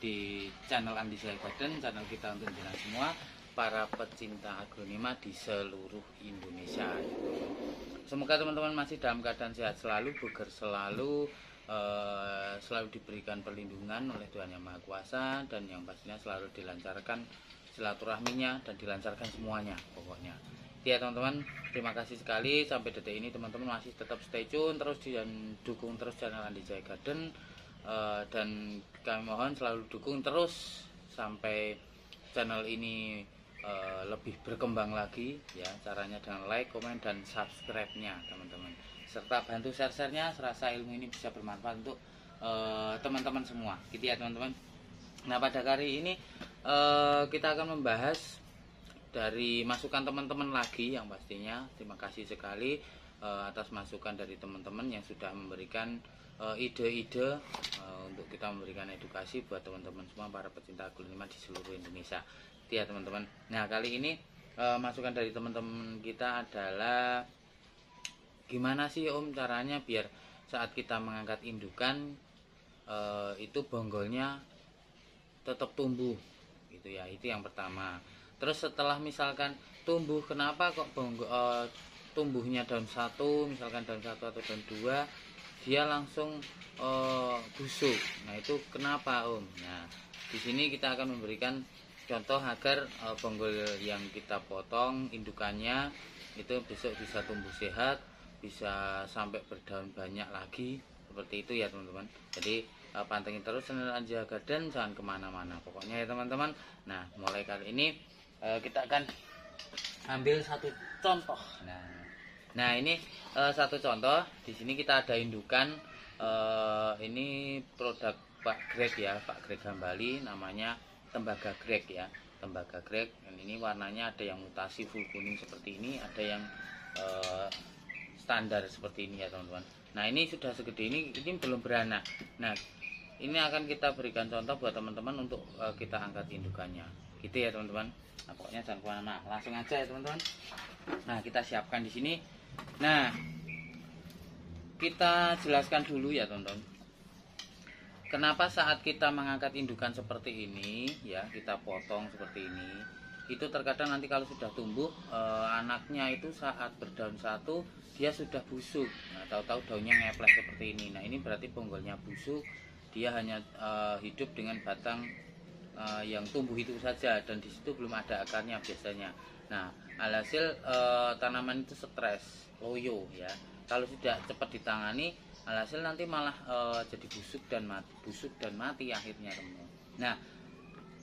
di channel Andi Jaya Garden, channel kita untuk jenengan semua para pecinta aglonema di seluruh Indonesia. Semoga teman-teman masih dalam keadaan sehat selalu, bugar selalu, selalu diberikan perlindungan oleh Tuhan Yang Maha Kuasa, dan yang pastinya selalu dilancarkan silaturahminya dan dilancarkan semuanya pokoknya. Ya teman-teman, terima kasih sekali sampai detik ini teman-teman masih tetap stay tune terus dan dukung terus channel Andi Jaya Garden, dan kami mohon selalu dukung terus sampai channel ini lebih berkembang lagi ya. Caranya dengan like, komen, dan subscribe-nya teman-teman, serta bantu share-nya, serasa ilmu ini bisa bermanfaat untuk teman-teman semua gitu ya teman-teman. Nah pada kali ini kita akan membahas dari masukan teman-teman lagi, yang pastinya terima kasih sekali atas masukan dari teman-teman yang sudah memberikan ide-ide untuk kita memberikan edukasi buat teman-teman semua para pecinta aglonema di seluruh Indonesia ya teman-teman. Nah kali ini masukan dari teman-teman kita adalah gimana sih Om caranya biar saat kita mengangkat indukan itu bonggolnya tetap tumbuh gitu ya, itu yang pertama. Terus setelah misalkan tumbuh, kenapa kok tumbuhnya daun satu, misalkan daun satu atau daun dua, dia langsung busuk. Nah itu kenapa Om? Nah di sini kita akan memberikan contoh agar bonggol yang kita potong indukannya itu besok bisa tumbuh sehat, bisa sampai berdaun banyak lagi seperti itu ya teman-teman. Jadi pantengin terus channel Andi Jaya Garden, jangan kemana-mana pokoknya ya teman-teman. Nah mulai kali ini kita akan ambil satu contoh. Nah ini satu contoh. Di sini kita ada indukan. Ini produk Pak Greg ya, Pak Greg Hambali, namanya Tembaga Greg ya, Tembaga Greg. Dan ini warnanya ada yang mutasi full kuning seperti ini, ada yang standar seperti ini ya teman-teman. Nah ini sudah segede ini belum beranak. Nah ini akan kita berikan contoh buat teman-teman untuk kita angkat indukannya gitu ya teman-teman. Nah, pokoknya jangan kemana-mana, langsung aja ya teman-teman. Nah kita siapkan di sini. Nah kita jelaskan dulu ya teman-teman, kenapa saat kita mengangkat indukan seperti ini ya, kita potong seperti ini, itu terkadang nanti kalau sudah tumbuh anaknya itu saat berdaun satu dia sudah busuk. Nah tahu-tahu daunnya ngeples seperti ini. Nah ini berarti bonggolnya busuk, dia hanya hidup dengan batang yang tumbuh itu saja, dan di situ belum ada akarnya biasanya. Nah alhasil tanaman itu stres, loyo ya. Kalau tidak cepat ditangani, alhasil nanti malah jadi busuk dan mati akhirnya teman-teman. Nah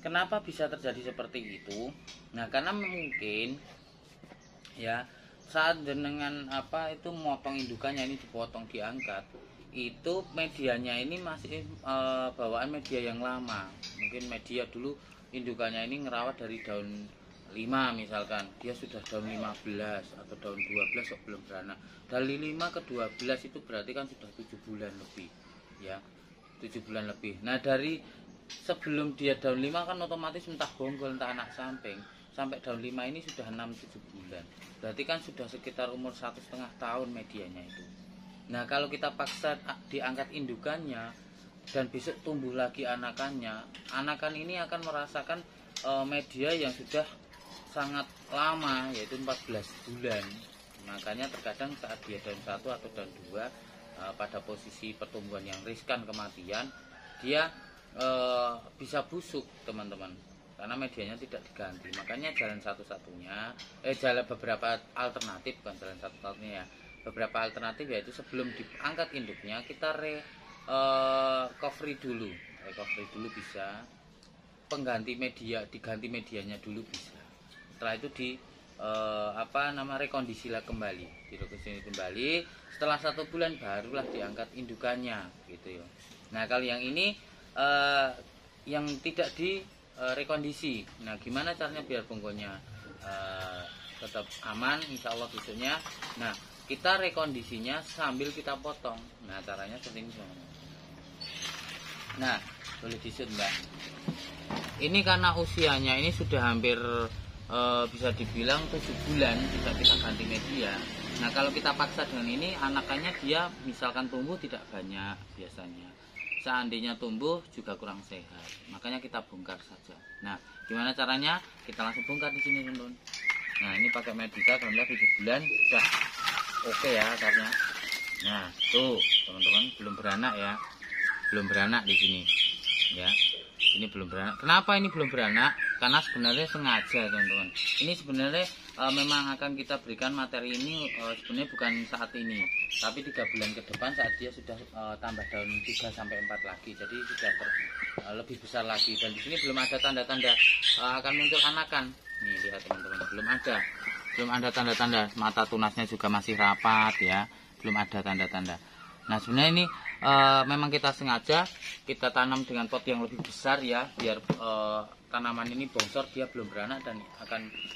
kenapa bisa terjadi seperti itu? Nah karena mungkin ya saat dengan itu motong indukannya, ini dipotong diangkat, itu medianya ini masih bawaan media yang lama. Mungkin media dulu indukannya ini ngerawat dari daun 5 misalkan, dia sudah daun 15 atau daun 12 kok belum beranak. Dari 5 ke 12 itu berarti kan sudah 7 bulan lebih ya, 7 bulan lebih. Nah dari sebelum dia daun 5 kan otomatis entah bonggol entah anak samping, sampai daun 5 ini sudah 6-7 bulan, berarti kan sudah sekitar umur 1,5 tahun medianya itu. Nah kalau kita paksa diangkat indukannya dan besok tumbuh lagi anakannya, anakan ini akan merasakan media yang sudah sangat lama, yaitu 14 bulan. Makanya terkadang saat dia daun 1 atau daun 2 pada posisi pertumbuhan yang riskan kematian, dia bisa busuk teman-teman, karena medianya tidak diganti. Makanya jalan satu-satunya jalan beberapa alternatif, bukan jalan satu-satunya ya, beberapa alternatif yaitu sebelum diangkat induknya kita recovery dulu bisa, pengganti media, diganti medianya dulu bisa. Setelah itu rekondisi kembali, setelah 1 bulan barulah diangkat indukannya gitu ya. Nah kalau yang ini yang tidak di rekondisi, nah gimana caranya biar bonggolnya tetap aman insya Allah besoknya? Nah kita rekondisinya sambil kita potong. Nah caranya seperti ini. Nah boleh disut mbak, ini karena usianya ini sudah hampir bisa dibilang 7 bulan tidak kita ganti media. Nah kalau kita paksa dengan ini, anakannya dia misalkan tumbuh tidak banyak biasanya, seandainya tumbuh juga kurang sehat. Makanya kita bongkar saja. Nah, gimana caranya? Kita langsung bongkar di sini, teman-teman. Nah, ini pakai Medica, alhamdulillah 7 bulan sudah oke ya akarnya. Nah, tuh teman-teman, belum beranak ya. Belum beranak di sini. Ya. Ini belum beranak. Kenapa ini belum beranak? Karena sebenarnya sengaja, teman-teman. Ini sebenarnya memang akan kita berikan materi ini sebenarnya bukan saat ini, tapi 3 bulan ke depan saat dia sudah tambah daun 3 sampai 4 lagi. Jadi sudah lebih besar lagi, dan di sini belum ada tanda-tanda akan muncul anakan. Nih lihat teman-teman, belum ada tanda-tanda. Mata tunasnya juga masih rapat ya, belum ada tanda-tanda. Nah, sebenarnya ini memang kita sengaja kita tanam dengan pot yang lebih besar ya, biar tanaman ini bongsor, dia belum beranak, dan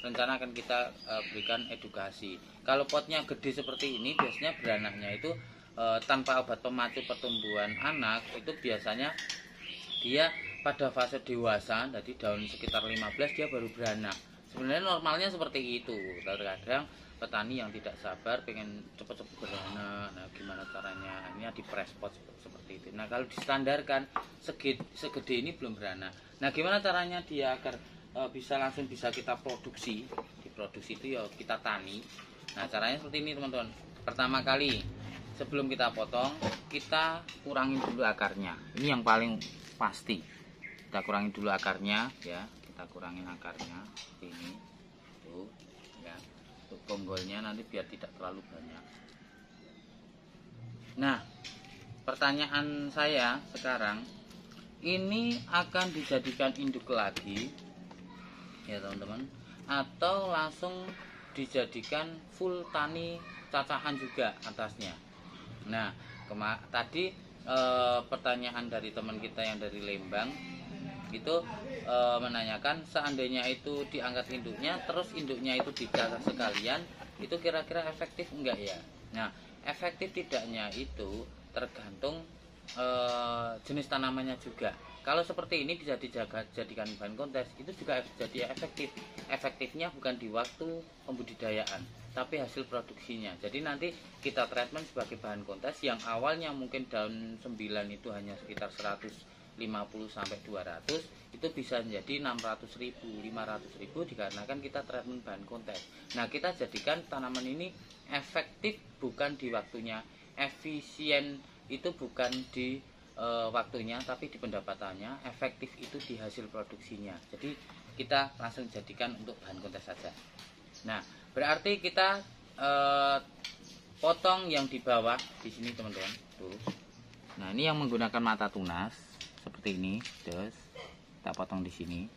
rencana akan kita berikan edukasi. Kalau potnya gede seperti ini, biasanya beranaknya itu tanpa obat pemacu pertumbuhan anak, itu biasanya dia pada fase dewasa, jadi daun sekitar 15 dia baru beranak. Sebenarnya normalnya seperti itu. Terkadang petani yang tidak sabar pengen cepat-cepat beranak. Nah, gimana caranya? Ini di press pot seperti itu. Nah, kalau distandarkan segede ini belum beranak. Nah, gimana caranya dia agar langsung bisa kita produksi? Diproduksi itu ya kita tani. Nah, caranya seperti ini, teman-teman. Pertama kali sebelum kita potong, kita kurangin dulu akarnya. Ini yang paling pasti. Kita kurangin dulu akarnya ya. Kita kurangin akarnya seperti ini. Tuh, ya. Untuk bonggolnya nanti biar tidak terlalu banyak. Nah, pertanyaan saya sekarang, ini akan dijadikan induk lagi ya teman-teman, atau langsung dijadikan full tani cacahan juga atasnya. Nah, tadi pertanyaan dari teman kita yang dari Lembang itu menanyakan, seandainya itu diangkat induknya terus induknya itu dicacah sekalian, itu kira-kira efektif enggak ya? Nah, efektif tidaknya itu tergantung jenis tanamannya juga. Kalau seperti ini bisa dijadikan bahan kontes, itu juga jadi efektif. Efektifnya bukan di waktu pembudidayaan, tapi hasil produksinya. Jadi nanti kita treatment sebagai bahan kontes yang awalnya mungkin daun 9 itu hanya sekitar 150 sampai 200, itu bisa menjadi 600.000, 500.000 dikarenakan kita treatment bahan kontes. Nah, kita jadikan tanaman ini efektif bukan di waktunya, efisien itu bukan di waktunya, tapi di pendapatannya. Efektif itu di hasil produksinya. Jadi kita langsung jadikan untuk bahan kontes saja. Nah, berarti kita potong yang di bawah di sini, teman-teman. Tuh. Nah, ini yang menggunakan mata tunas seperti ini, terus kita potong di sini.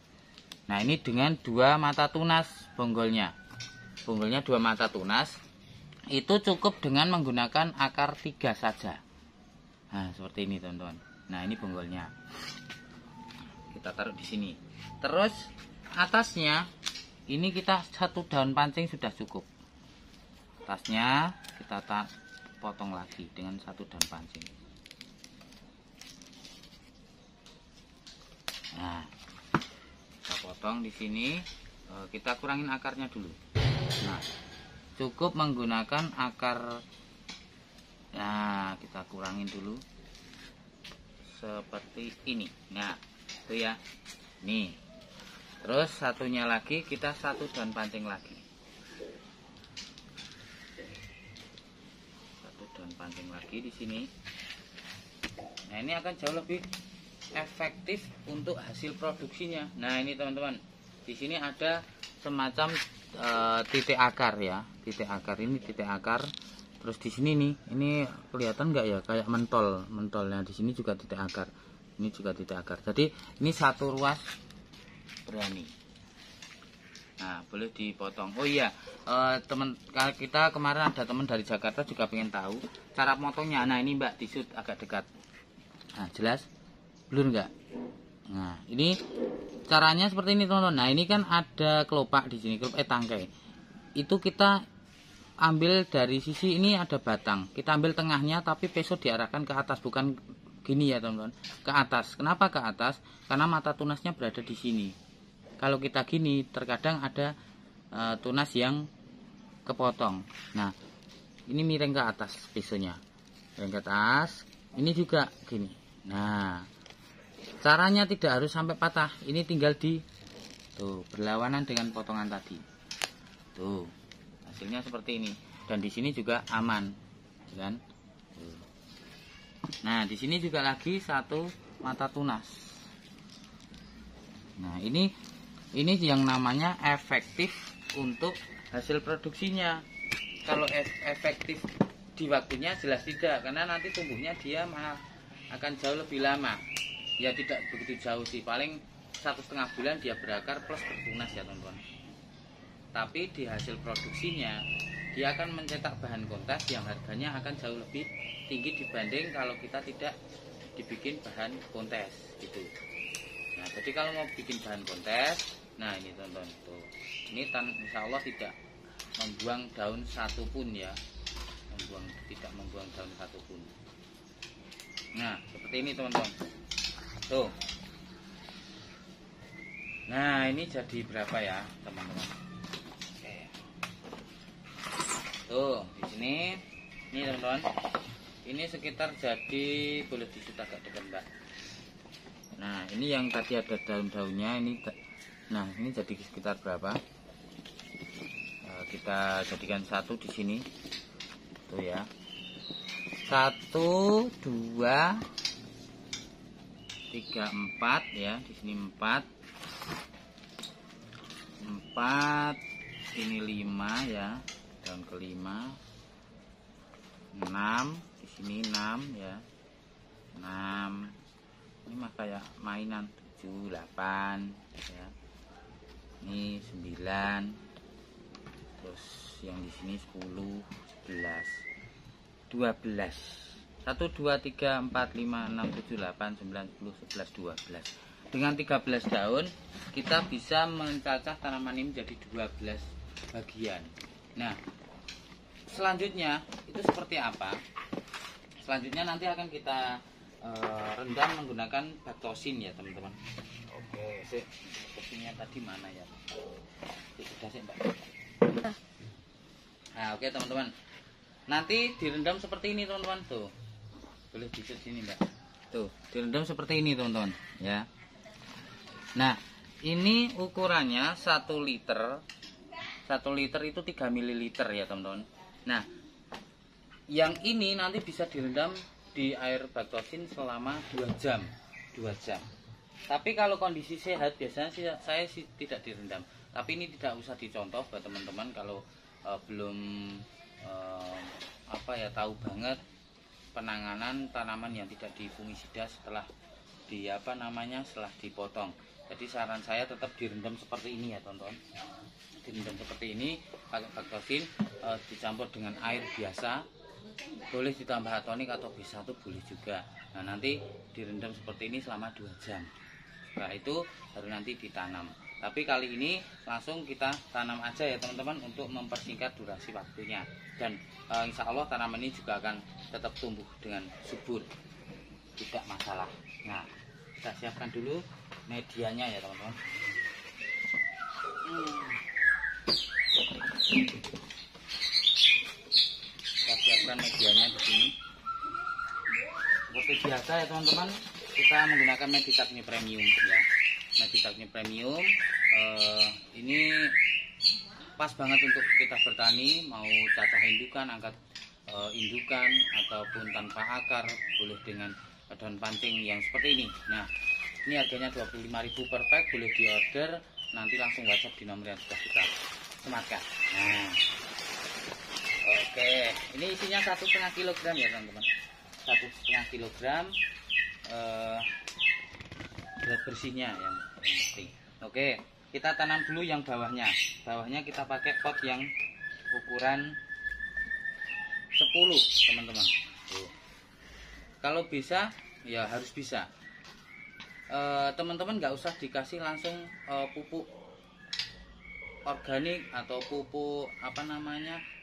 Nah, ini dengan 2 mata tunas bonggolnya. Bonggolnya 2 mata tunas. Itu cukup dengan menggunakan akar 3 saja. Nah, seperti ini, teman-teman. Nah, ini bonggolnya. Kita taruh di sini. Terus atasnya ini kita 1 daun pancing sudah cukup. Atasnya kita potong lagi dengan 1 daun pancing. Nah, kita potong di sini. Kita kurangin akarnya dulu. Nah, cukup menggunakan akar. Nah, kita kurangin dulu seperti ini. Nah, itu ya. Nih. Terus satunya lagi kita 1 daun pancing lagi. 1 daun pancing lagi di sini. Nah, ini akan jauh lebih efektif untuk hasil produksinya. Nah, ini teman-teman. Di sini ada semacam titik akar ya. Titik akar ini titik akar. Terus di sini nih, ini kelihatan nggak ya, kayak mentolnya di sini juga titik akar, ini juga titik akar. Jadi ini 1 ruas berani. Nah, boleh dipotong. Oh iya, teman kita kemarin ada teman dari Jakarta juga pengen tahu cara potongnya. Nah, ini Mbak disut agak dekat. Nah, jelas, blur nggak? Nah, ini caranya seperti ini, teman-teman. Nah, ini kan ada kelopak di sini, tangkai. Itu kita ambil dari sisi ini ada batang, kita ambil tengahnya, tapi peso diarahkan ke atas, bukan gini ya teman-teman, ke atas. Kenapa ke atas? Karena mata tunasnya berada di sini. Kalau kita gini, terkadang ada tunas yang kepotong. Nah, ini miring ke atas pesonya, miring ke atas. Ini juga gini, Nah, caranya tidak harus sampai patah. Ini tinggal di tuh berlawanan dengan potongan tadi. Tuh, hasilnya seperti ini. Dan di sini juga aman, kan? Tuh. Nah, di sini juga lagi satu mata tunas. Nah, ini yang namanya efektif untuk hasil produksinya. Kalau efektif di waktunya jelas tidak, karena nanti tumbuhnya dia malah akan jauh lebih lama. Ya tidak begitu jauh sih, paling 1,5 bulan dia berakar plus bertunas ya teman-teman. Tapi di hasil produksinya dia akan mencetak bahan kontes yang harganya akan jauh lebih tinggi dibanding kalau kita tidak dibikin bahan kontes gitu. Nah, jadi kalau mau bikin bahan kontes, nah ini teman-teman tuh. Ini insya Allah tidak membuang daun satu pun ya. Tidak membuang daun satu pun. Nah, seperti ini teman-teman. Tuh. Nah, ini jadi berapa ya, teman-teman? Oke. Tuh, di sini ini teman-teman. Ini sekitar jadi, boleh disut agak dekat, Mbak. Nah, ini yang tadi ada daun-daunnya ini. Nah, ini jadi sekitar berapa? Kita jadikan satu di sini. Tuh ya. 1 2 3 4 ya, di sini 4. 4 ini 5 ya, daun kelima. 6 di sini 6 ya. 6. Ini mah kayak mainan. 7 8 ya. Ini 9. Terus yang di sini 10 11 12. 1 2 3 4 5 6 7 8 9 10 11 12. Dengan 13 daun kita bisa mencacah tanaman ini menjadi 12 bagian. Nah, selanjutnya itu seperti apa? Selanjutnya nanti akan kita rendam menggunakan baktosin ya teman-teman. Oke, baktosinnya tadi mana ya? Sudah sih Mbak. Nah, oke teman-teman. Nanti direndam seperti ini teman-teman tuh. Boleh dicet sini Mbak. Tuh, direndam seperti ini teman-teman ya. Nah, ini ukurannya 1 liter. 1 liter itu 3 ml ya teman-teman. Nah, yang ini nanti bisa direndam di air baktosin selama 2 jam. 2 jam. Tapi kalau kondisi sehat biasanya saya sih tidak direndam. Tapi ini tidak usah dicontoh buat teman-teman kalau belum tahu banget penanganan tanaman yang tidak difungisida setelah setelah dipotong. Jadi saran saya tetap direndam seperti ini ya teman-teman. Direndam seperti ini pakai baktosin, dicampur dengan air biasa. Boleh ditambah atonik atau B1 boleh juga. Nah, nanti direndam seperti ini selama 2 jam. Setelah itu baru nanti ditanam. Tapi kali ini langsung kita tanam aja ya teman-teman untuk mempersingkat durasi waktunya. Dan insya Allah tanaman ini juga akan tetap tumbuh dengan subur, tidak masalah. Nah, kita siapkan dulu medianya ya teman-teman. Kita siapkan medianya di sini. Seperti biasa ya teman-teman, kita menggunakan Meditacne Premium ya. Meditacne Premium ini pas banget untuk kita bertani, mau cacah indukan, angkat indukan ataupun tanpa akar, boleh dengan daun pancing yang seperti ini. Nah, ini harganya 25.000 per pack, boleh diorder, nanti langsung WhatsApp di nomor yang sudah kita sematkan. Nah, oke, ini isinya 1,5 kilogram ya teman-teman. 1,5 kilogram berat bersihnya yang penting. Oke, kita tanam dulu yang bawahnya. Bawahnya kita pakai pot yang ukuran 10 teman-teman. Kalau bisa ya harus bisa. Teman-teman nggak usah dikasih langsung pupuk organik atau pupuk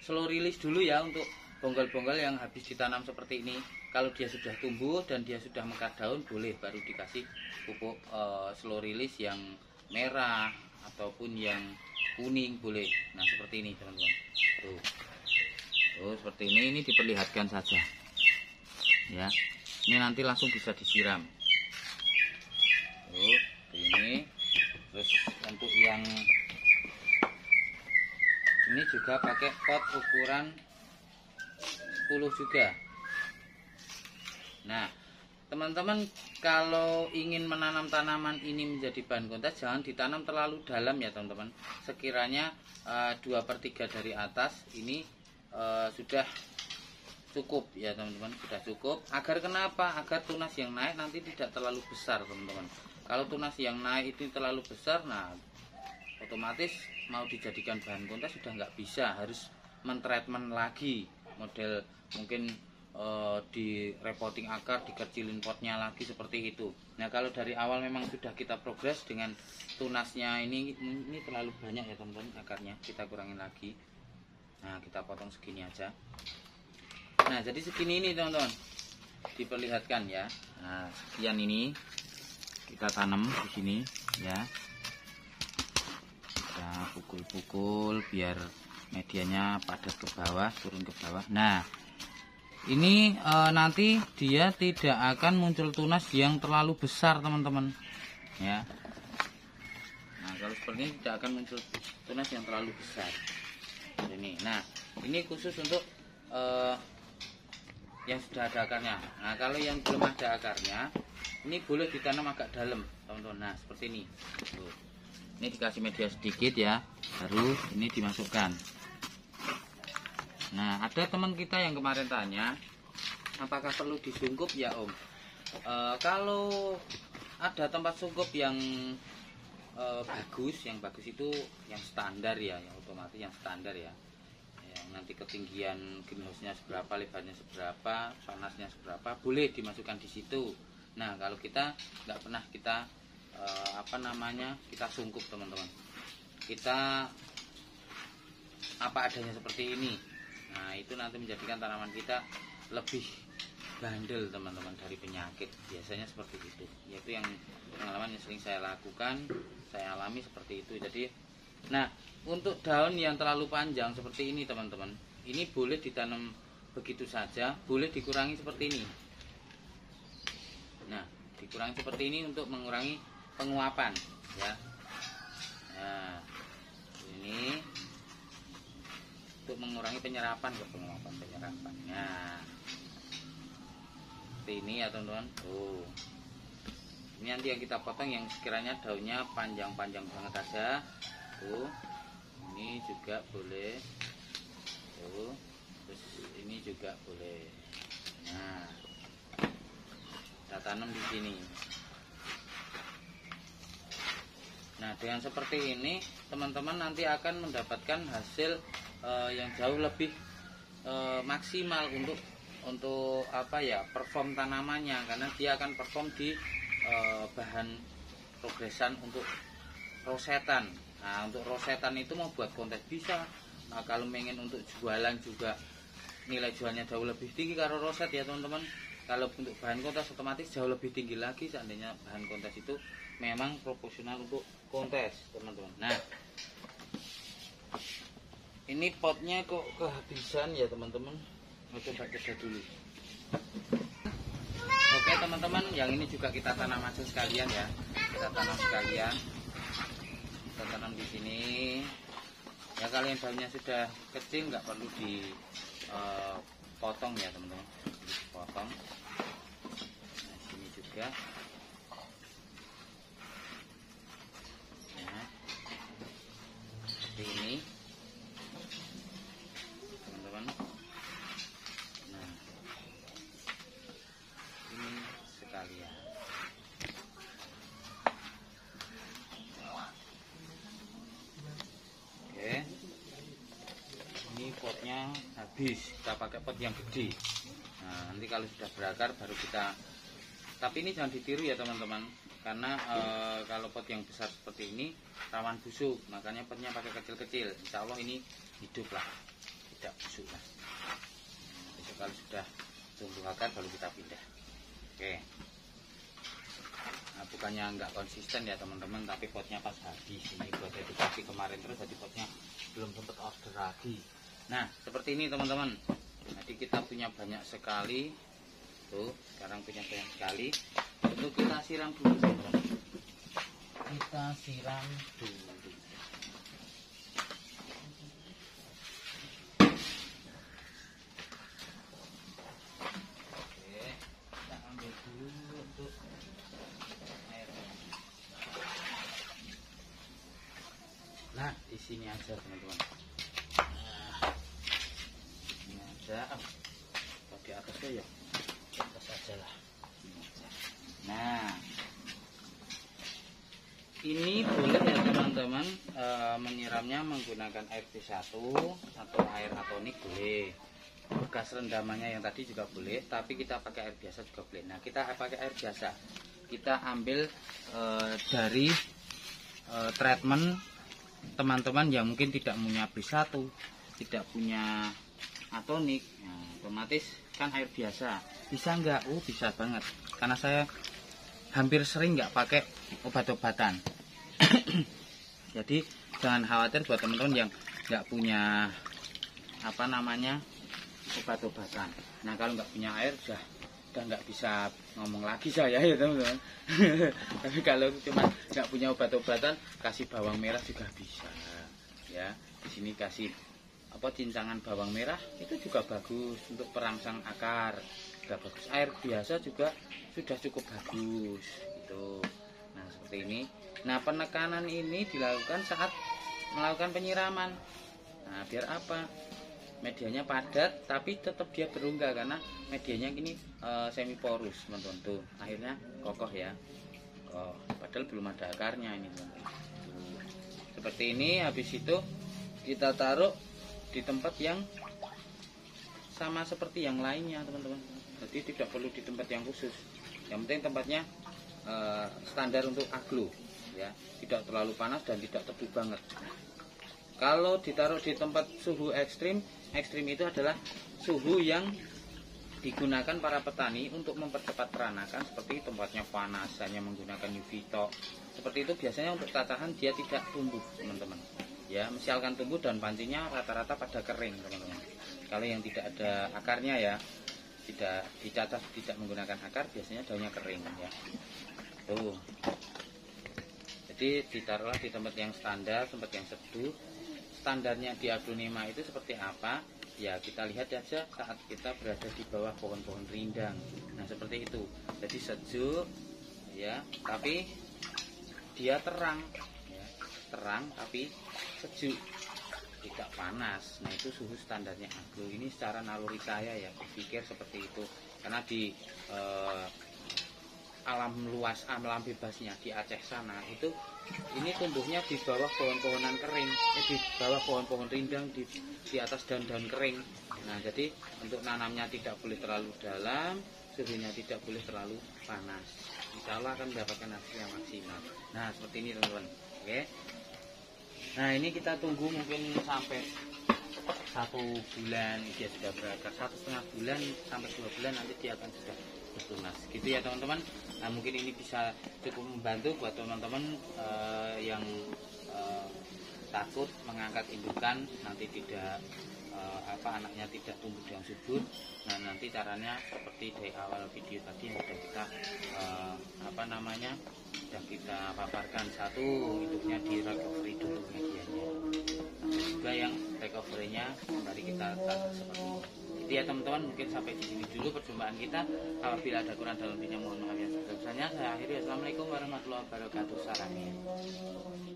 slow release dulu ya untuk bonggol-bonggol yang habis ditanam seperti ini. Kalau dia sudah tumbuh dan dia sudah mekar daun, boleh baru dikasih pupuk slow release yang merah ataupun yang kuning boleh. Nah, seperti ini teman-teman. Tuh, seperti ini diperlihatkan saja ya. Ini nanti langsung bisa disiram. Tuh, ini. Terus untuk yang ini juga pakai pot ukuran 10 juga. Nah, teman-teman kalau ingin menanam tanaman ini menjadi bahan kontes, jangan ditanam terlalu dalam ya teman-teman. Sekiranya 2/3 dari atas ini sudah cukup ya teman-teman, sudah cukup. Agar kenapa? Agar tunas yang naik nanti tidak terlalu besar teman-teman. Kalau tunas yang naik itu terlalu besar, nah otomatis mau dijadikan bahan kontes sudah nggak bisa, harus mentreatment lagi, model mungkin di repotting akar, dikecilin potnya lagi seperti itu. Nah kalau dari awal memang sudah kita progres dengan tunasnya ini terlalu banyak ya teman-teman, akarnya kita kurangin lagi. Nah kita potong segini aja. Nah jadi segini ini teman-teman, diperlihatkan ya. Nah sekian ini kita tanam di sini ya. Kita pukul-pukul biar medianya padat ke bawah, turun ke bawah. Nah ini nanti dia tidak akan muncul tunas yang terlalu besar teman-teman ya. Nah kalau seperti ini tidak akan muncul tunas yang terlalu besar ini. Nah ini khusus untuk yang sudah ada akarnya. Nah kalau yang belum ada akarnya, ini boleh ditanam agak dalam teman-teman. Nah seperti ini. Tuh. Ini dikasih media sedikit ya, baru ini dimasukkan. Nah ada teman kita yang kemarin tanya, apakah perlu disungkup ya Om? Kalau ada tempat sungkup yang bagus, yang bagus itu yang standar ya, yang otomatis yang standar ya. Nanti ketinggian greenhouse-nya seberapa, lebarnya seberapa, panasnya seberapa, boleh dimasukkan di situ. Nah kalau kita nggak pernah kita kita sungkup teman-teman, kita apa adanya seperti ini. Nah itu nanti menjadikan tanaman kita lebih bandel teman-teman dari penyakit, biasanya seperti itu. Yaitu yang pengalaman yang sering saya lakukan, saya alami seperti itu. Jadi nah untuk daun yang terlalu panjang seperti ini teman-teman, ini boleh ditanam begitu saja, boleh dikurangi seperti ini. Nah dikurangi seperti ini untuk mengurangi penguapan ya. Nah ini untuk mengurangi penyerapan ke penguapan. Nah seperti ini ya teman-teman. Tuh ini nanti yang kita potong yang sekiranya daunnya panjang-panjang banget aja. Tuh ini juga boleh. Tuh terus ini juga boleh. Nah kita tanam di sini. Nah dengan seperti ini teman-teman nanti akan mendapatkan hasil yang jauh lebih maksimal untuk apa ya, perform tanamannya, karena dia akan perform di bahan progresan untuk rosetan. Nah untuk rosetan itu mau buat kontes bisa. Nah kalau pengen untuk jualan juga nilai jualnya jauh lebih tinggi kalau roset ya teman-teman. Kalau untuk bahan kontes otomatis jauh lebih tinggi lagi seandainya bahan kontes itu memang proporsional untuk kontes teman-teman. Nah ini potnya kok kehabisan ya teman-teman, mau coba kerja dulu. Oke teman-teman, yang ini juga kita tanam aja sekalian ya, kita tanam sekalian, kita tanam di sini ya. Kalau yang daunnya sudah kecil nggak perlu dipotong ya teman-teman, dipotong. Nah sini juga. Nah seperti ini teman-teman. Nah ini sekalian. Oke, ini potnya habis, kita pakai pot yang gede. Nah nanti kalau sudah berakar baru kita, tapi ini jangan ditiru ya teman-teman, karena kalau pot yang besar seperti ini rawan busuk, makanya potnya pakai kecil-kecil. Insya Allah ini hidup lah, tidak busuk lah. Besok kalau sudah tumbuh akar baru kita pindah. Oke. Nah bukannya nggak konsisten ya teman-teman, tapi potnya pas habis. Ini buat edukasi kemarin terus, jadi potnya belum sempat order lagi. Nah seperti ini teman-teman. Jadi kita punya banyak sekali tuh. sekarang punya banyak sekali. Untuk kita siram dulu teman-teman. Kita siram dulu. Oke, kita ambil dulu untuk air. Nah, di sini aja teman-teman. Ini aja. Di atasnya ya, di atas aja lah. Nah, ini boleh ya teman-teman, menyiramnya menggunakan air B1 atau air atonik boleh. Bekas rendamannya yang tadi juga boleh, tapi kita pakai air biasa juga boleh. Nah, kita pakai air biasa. Kita ambil dari treatment teman-teman yang mungkin tidak punya B1, tidak punya atonik. Nah, otomatis kan air biasa. Bisa nggak? Bisa banget. Karena saya hampir sering nggak pakai obat-obatan. Jadi jangan khawatir buat teman-teman yang nggak punya obat-obatan. Nah, kalau nggak punya air udah nggak bisa ngomong lagi saya ya teman-teman. Tapi kalau cuma nggak punya obat-obatan, kasih bawang merah juga bisa. Ya, di sini kasih cincangan bawang merah itu juga bagus untuk perangsang akar, juga bagus. Air biasa juga sudah cukup bagus itu. Nah, seperti ini. Nah, penekanan ini dilakukan saat melakukan penyiraman. Nah, biar apa? Medianya padat tapi tetap dia berongga karena medianya ini semi porus teman-teman. Tuh, akhirnya kokoh ya. Padahal belum ada akarnya ini teman-teman. Seperti ini. Habis itu kita taruh di tempat yang sama seperti yang lainnya teman-teman. Jadi tidak perlu di tempat yang khusus. Yang penting tempatnya standar untuk aglo ya, tidak terlalu panas dan tidak teduh banget. Kalau ditaruh di tempat suhu ekstrim itu adalah suhu yang digunakan para petani untuk mempercepat peranakan, seperti tempatnya panas, hanya menggunakan UV tok. Seperti itu biasanya untuk tatahan dia tidak tumbuh teman-teman. Ya, misalkan tumbuh dan pancinya rata-rata pada kering teman-teman. Kalau yang tidak ada akarnya ya, tidak dicacah, tidak menggunakan akar, biasanya daunnya kering ya. Tuh. Jadi ditaruhlah di tempat yang standar, tempat yang seduh. Standarnya di aglonema itu seperti apa? Ya, kita lihat aja saat kita berada di bawah pohon-pohon rindang. Nah, seperti itu. Jadi sejuk ya, tapi dia terang ya. Terang tapi sejuk, tidak panas. Nah, itu suhu standarnya aglo. Ini secara naluri saya ya berpikir seperti itu. Karena di alam luas, alam bebasnya di Aceh sana itu ini tumbuhnya di bawah pohon-pohonan kering, di bawah pohon-pohon rindang, di atas daun-daun kering. Nah, jadi untuk nanamnya tidak boleh terlalu dalam, suhunya tidak boleh terlalu panas. Insya Allah akan mendapatkan hasil yang maksimal. Nah, seperti ini teman-teman. Oke. Nah, ini kita tunggu mungkin sampai 1 bulan dia sudah berakar, 1,5 bulan sampai 2 bulan nanti dia akan sudah bertunas. Gitu ya teman-teman. Nah, mungkin ini bisa cukup membantu buat teman-teman yang takut mengangkat indukan nanti tidak anaknya tidak tumbuh dengan subur. Nah, nanti caranya seperti dari awal video tadi yang sudah kita sudah kita paparkan. Satu, induknya di recovery dulu medianya. Nah, juga yang recovery-nya mari kita taruh seperti ini. Jadi ya teman-teman, mungkin sampai di sini dulu perjumpaan kita. Apabila ada kurang dalam video mohon maaf yang sebesar-besarnya. Saya akhiri. Assalamualaikum warahmatullahi wabarakatuh. Salam.